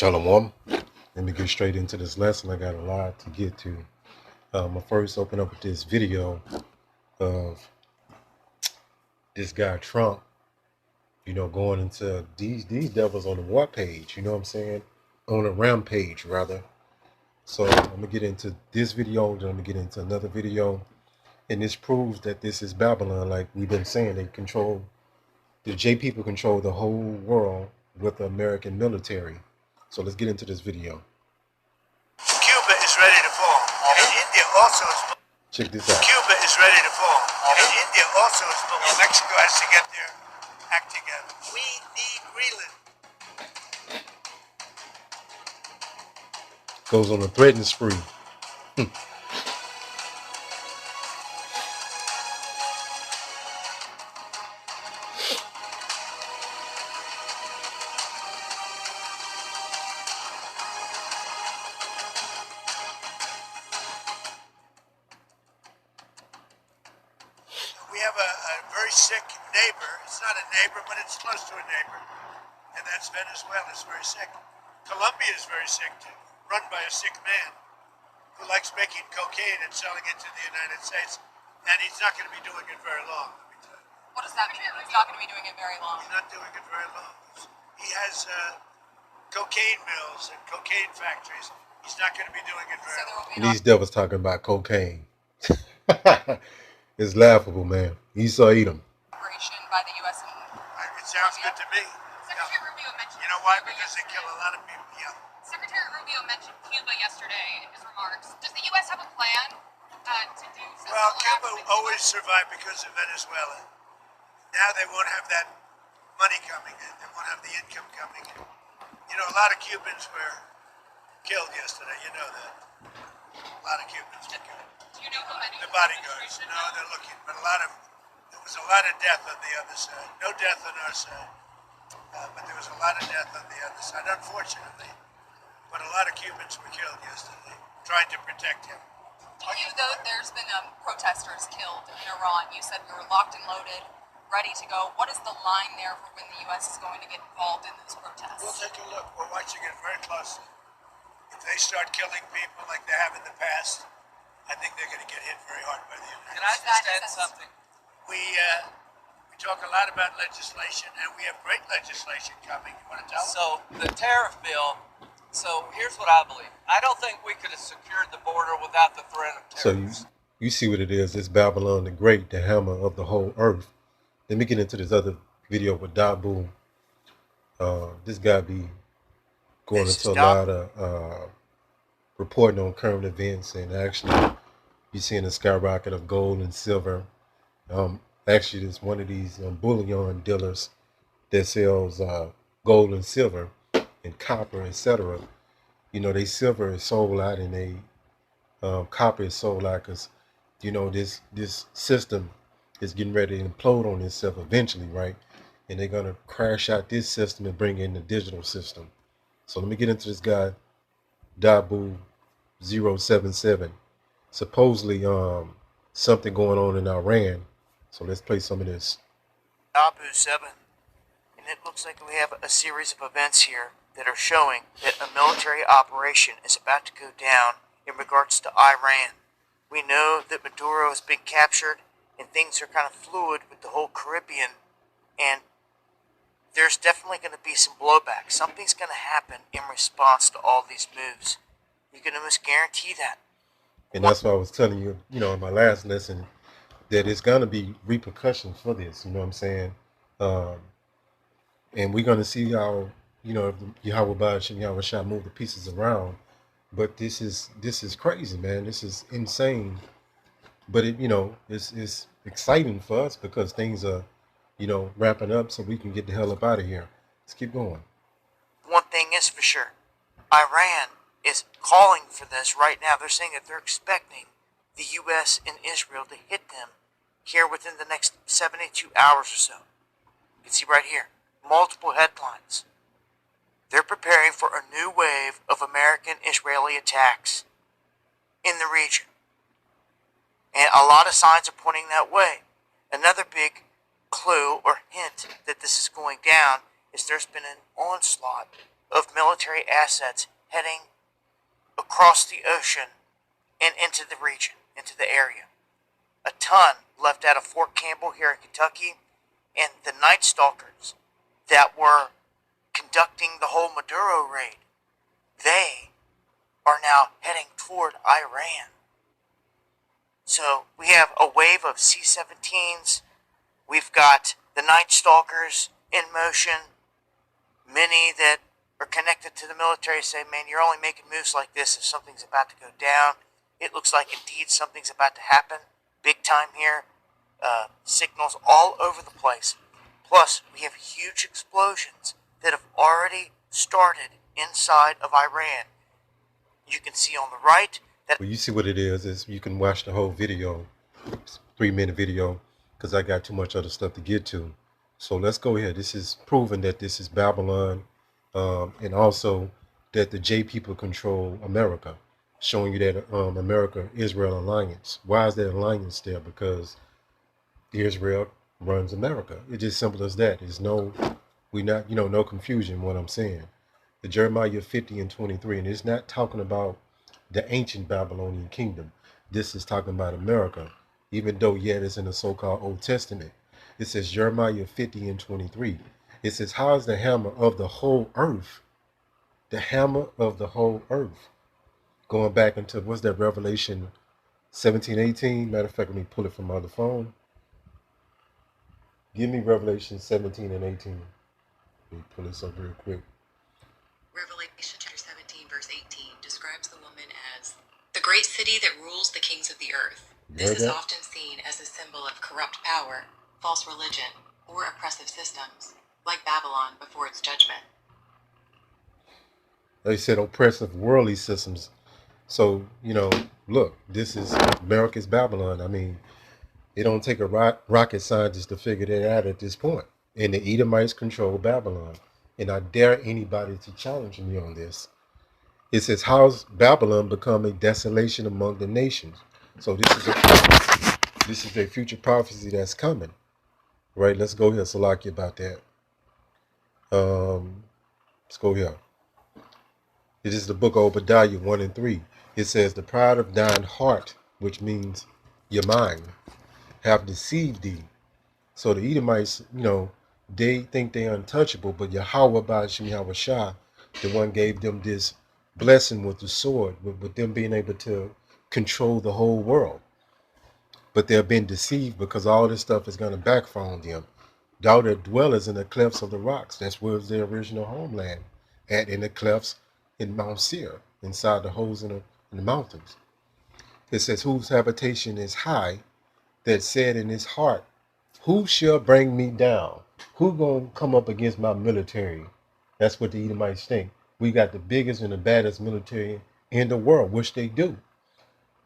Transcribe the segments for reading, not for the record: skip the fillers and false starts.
Shalom. Let me get straight into this lesson. I got a lot to get to. I'll first open up with this video of this guy Trump, going into these devils on the war page, you know what I'm saying? On a rampage, rather. So I'm going to get into this video, then I'm going to get into another video. And this proves that this is Babylon, like we've been saying. The J people control the whole world with the American military. So let's get into this video. Cuba is ready to fall. And India also is. Check this out. Cuba is ready to fall. And India also is. Mexico has to get their act together. We need Greenland. Goes on a threatening spree. We have a very sick neighbor. It's not a neighbor, but it's close to a neighbor. And that's Venezuela. It's very sick. Colombia is very sick too, run by a sick man who likes making cocaine and selling it to the United States. And he's not going to be doing it very long, let me tell you. What does that mean? He's not going to be doing it very long. He's not doing it very long. He has cocaine mills and cocaine factories. He's not going to be doing it very long. These devils talking about cocaine. It's laughable, man. Esau eat them. Operation by the U.S. and It sounds good to me. Secretary Rubio mentioned. You know why? Because they kill a lot of people. Yeah. Secretary Rubio mentioned Cuba yesterday in his remarks. Does the U.S. have a plan to do something? Well, Cuba always survived because of Venezuela. Now they won't have that money coming in. They won't have the income coming in. You know, a lot of Cubans were killed yesterday. You know that. A lot of Cubans were killed. Do you know how many? The bodyguards. No, they're looking, but there was a lot of death on the other side. No death on our side, but there was a lot of death on the other side, unfortunately. But a lot of Cubans were killed yesterday, trying to protect him. You, though, there's been protesters killed in Iran. You said we were locked and loaded, ready to go. What is the line there for when the U.S. is going to get involved in those protests? We'll take a look. We're watching it very closely. If they start killing people like they have in the past, I think they're going to get hit very hard by the United States. Can I just add something? We talk a lot about legislation, and we have great legislation coming. You want to tell them? So the tariff bill. So here's what I believe. I don't think we could have secured the border without the threat of terrorism. So you see what it is. It's Babylon the Great, the hammer of the whole earth. Let me get into this other video with Dabu. This guy be going into a lot of reporting on current events, and actually you're seeing a skyrocket of gold and silver. Actually, there's one of these bullion dealers that sells gold and silver and copper, etc. They silver is sold out and they copper is sold out because, this system is getting ready to implode on itself eventually, right? And they're going to crash out this system and bring in the digital system. So let me get into this guy, Dabu 077. Supposedly something going on in Iran. So let's play some of this. Dabu 7. And it looks like we have a series of events here that are showing that a military operation is about to go down in regards to Iran. We know that Maduro has been captured and things are kind of fluid with the whole Caribbean, and there's definitely going to be some blowback. Something's going to happen in response to all these moves. You can almost guarantee that. And that's why I was telling you, in my last lesson, that it's going to be repercussions for this, you know what I'm saying? And we're going to see how, Yahweh Bash and Yahweh Shah move the pieces around. But this is crazy, man. This is insane. But it's exciting for us because things are, wrapping up so we can get the hell up out of here. Let's keep going. One thing is for sure. Iran is calling for this right now. They're saying that they're expecting the U.S. and Israel to hit them here within the next 72 hours or so. You can see right here, multiple headlines. They're preparing for a new wave of American-Israeli attacks in the region. And a lot of signs are pointing that way. Another big clue or hint that this is going down is there's been an onslaught of military assets heading across the ocean and into the region, into the area. A ton left out of Fort Campbell here in Kentucky, and the Night Stalkers that were conducting the whole Maduro raid, they are now heading toward Iran. So we have a wave of C-17s. We've got the Night Stalkers in motion. Many that are connected to the military say, man, you're only making moves like this if something's about to go down. It looks like indeed something's about to happen. Big time here. Signals all over the place. Plus, we have huge explosions that have already started inside of Iran. You can see on the right that... Well, you see what it is you can watch the whole video, 3-minute video, because I got too much other stuff to get to. So let's go ahead. This is proven that this is Babylon, and also that the J people control America, showing you that America-Israel alliance. Why is that alliance there? Because Israel runs America. It's just simple as that. There's no confusion in what I'm saying. The Jeremiah 50 and 23, and it's not talking about the ancient Babylonian kingdom. This is talking about America, even though yet it's in the so-called Old Testament. It says Jeremiah 50 and 23. It says, how is the hammer of the whole earth? The hammer of the whole earth. Going back into, what's that, Revelation 17, 18? Matter of fact, let me pull it from my other phone. Give me Revelation 17 and 18. Let me pull this up real quick. Revelation chapter 17, verse 18 describes the woman as the great city that rules the kings of the earth. This is often seen as a symbol of corrupt power, false religion, or oppressive systems, like Babylon before its judgment. They said oppressive worldly systems. So, look, this is America's Babylon. I mean, it don't take a rocket scientist to figure that out at this point. And the Edomites control Babylon. And I dare anybody to challenge me on this. It says, how's Babylon become a desolation among the nations? So this is a future prophecy that's coming. Right? Let's go here, Salaki, about that. Let's go here. It is the book of Obadiah 1 and 3. It says, the pride of thine heart, which means your mind, have deceived thee. So the Edomites, they think they're untouchable, but Yahweh Ba'ashim Yahweh Shah, the one gave them this blessing with the sword, with them being able to control the whole world. But they're being deceived because all this stuff is going to backfire on them. Thou that dwellers in the clefts of the rocks, that's where their original homeland, in the clefts in Mount Seir, inside the holes in the mountains. It says, whose habitation is high, that said in his heart, who shall bring me down? Who gonna come up against my military? That's what the Edomites think. We got the biggest and the baddest military in the world, which they do.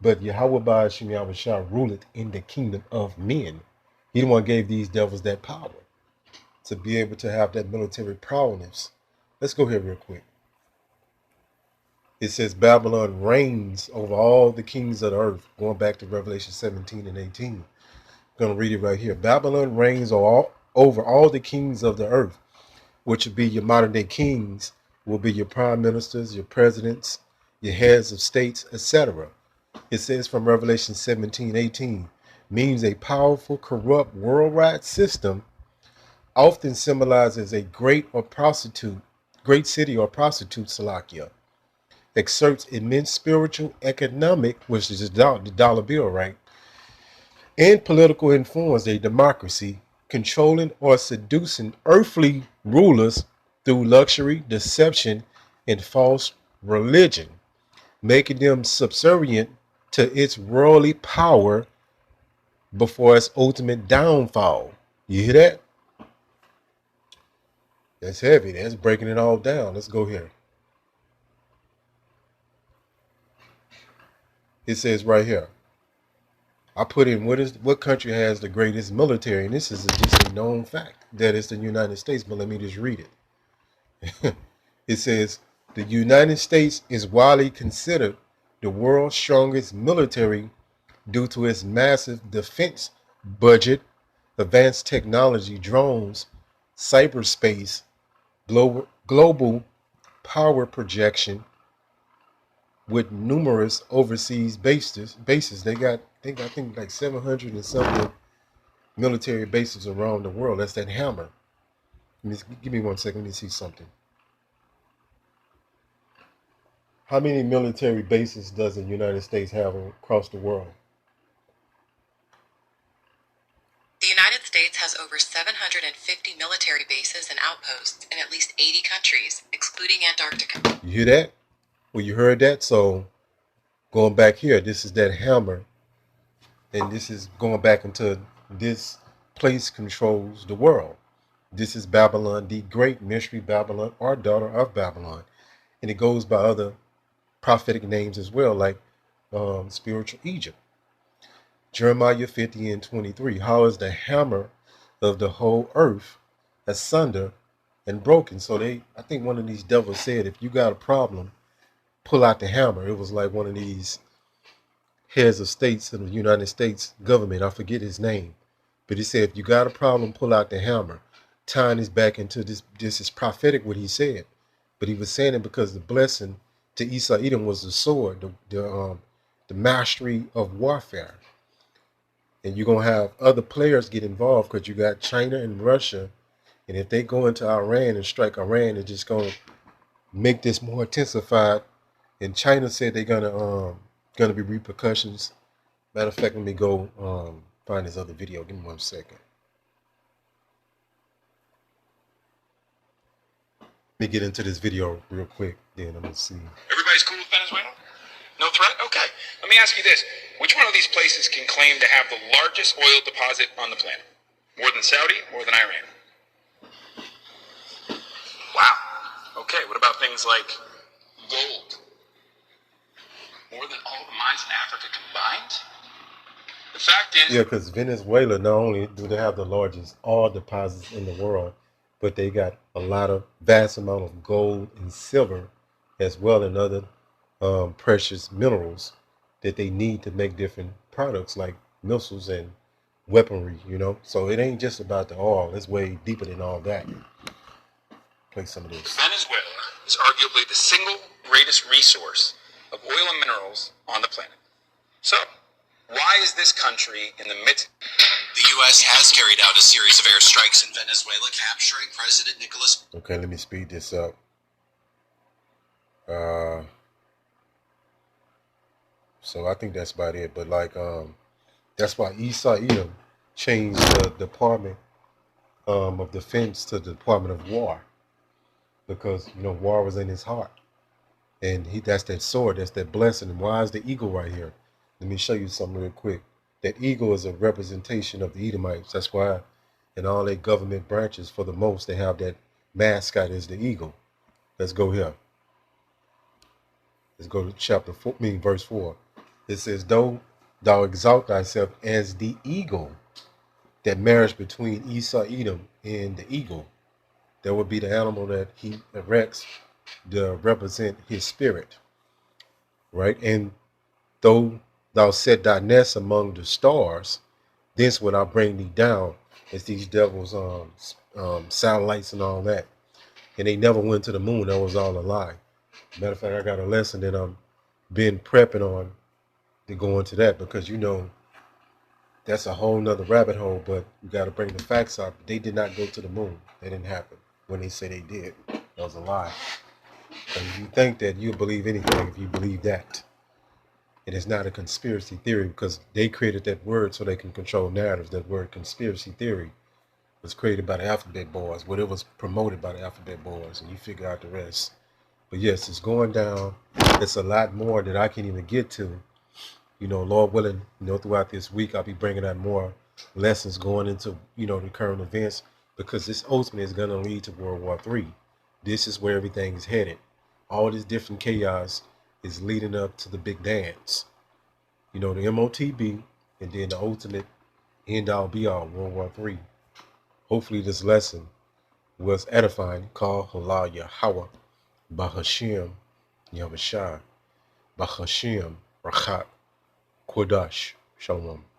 But Yahweh Ba'ashim Yahweh Shah ruleth in the kingdom of men. He the one gave these devils that power to be able to have that military prowess. Let's go here real quick. It says Babylon reigns over all the kings of the earth. Going back to Revelation 17 and 18. I'm going to read it right here. Babylon reigns over all the kings of the earth, which would be your modern day kings, will be your prime ministers, your presidents, your heads of states, etc. It says from Revelation 17, 18, means a powerful, corrupt, worldwide system, often symbolizes a great city or prostitute, Salakia, exerts immense spiritual, economic, which is the dollar bill, right, and political influence, a democracy, controlling or seducing earthly rulers through luxury, deception, and false religion, making them subservient to its worldly power before its ultimate downfall. You hear that? That's heavy. That's breaking it all down. Let's go here. It says right here, I put in what country has the greatest military, and this is just a known fact that it's the United States, but let me just read it. It says the United States is widely considered the world's strongest military due to its massive defense budget, advanced technology, drones, cyberspace, global power projection with numerous overseas bases. They got, I think like 700 and something military bases around the world. That's that hammer. Give me 1 second. Let me see something. How many military bases does the United States have across the world? The United States has over 750 military bases and outposts in at least 80 countries, excluding Antarctica. You hear that? Well, you heard that. So going back here, this is that hammer, and this is going back into this place controls the world. This is Babylon, the great mystery Babylon, or daughter of Babylon, and it goes by other prophetic names as well, like spiritual Egypt. Jeremiah 50 and 23. How is the hammer of the whole earth asunder and broken? So I think one of these devils said, if you got a problem, pull out the hammer. It was like one of these heads of states in the United States government. I forget his name, but he said, if you got a problem, pull out the hammer. Tying this back into this is prophetic what he said, but he was saying it because the blessing to Esau Edom was the sword, the mastery of warfare. And you're going to have other players get involved because you got China and Russia. And if they go into Iran and strike Iran, it's just going to make this more intensified. And China said they're going to be repercussions. Matter of fact, let me go find this other video. Give me 1 second. Let me get into this video real quick. Then I'm going to see. Everybody's cool with Venezuela? No threat? Okay. Let me ask you this. Which one of these places can claim to have the largest oil deposit on the planet? More than Saudi? More than Iran? Wow. Okay, what about things like gold? More than all the mines in Africa combined? The fact is... Yeah, because Venezuela, not only do they have the largest oil deposits in the world, but they got a lot of vast amount of gold and silver as well, and other precious minerals that they need to make different products like missiles and weaponry, So it ain't just about the oil. It's way deeper than all that. Play some of this. Venezuela is arguably the single greatest resource of oil and minerals on the planet. So, why is this country in the midst... The U.S. has carried out a series of airstrikes in Venezuela, capturing President Nicolas... Okay, let me speed this up. So I think that's about it. But that's why Esau Edom changed the Department of Defense to the Department of War, because war was in his heart, and that's that sword, that's that blessing. And why is the eagle right here? Let me show you something real quick. That eagle is a representation of the Edomites. That's why in all their government branches, for the most, they have that mascot is the eagle. Let's go here. Let's go to verse 4. It says, though thou exalt thyself as the eagle, that marriage between Esau Edom and the eagle, that would be the animal that he erects to represent his spirit, right? And though thou set thy nest among the stars, thence would I bring thee down. It's these devils, satellites and all that. And they never went to the moon. That was all a lie. Matter of fact, I got a lesson that I'm been prepping on to go into that, because that's a whole nother rabbit hole, but you got to bring the facts up. They did not go to the moon. That didn't happen. When they say they did, that was a lie. And you think that you believe anything if you believe that. It is not a conspiracy theory, because they created that word so they can control narratives. That word conspiracy theory was created by the alphabet boys, but it was promoted by the alphabet boys, and you figure out the rest. But yes, it's going down. It's a lot more that I can't even get to. Lord willing, throughout this week, I'll be bringing out more lessons going into, the current events, because this ultimately is going to lead to World War III. This is where everything is headed. All this different chaos is leading up to the big dance. The MOTB, and then the ultimate end-all be-all, World War III. Hopefully this lesson was edifying. Call Halal Yahweh, Bahashim, Yahushua, Bahashim, Rachat, Kodash, Shalom.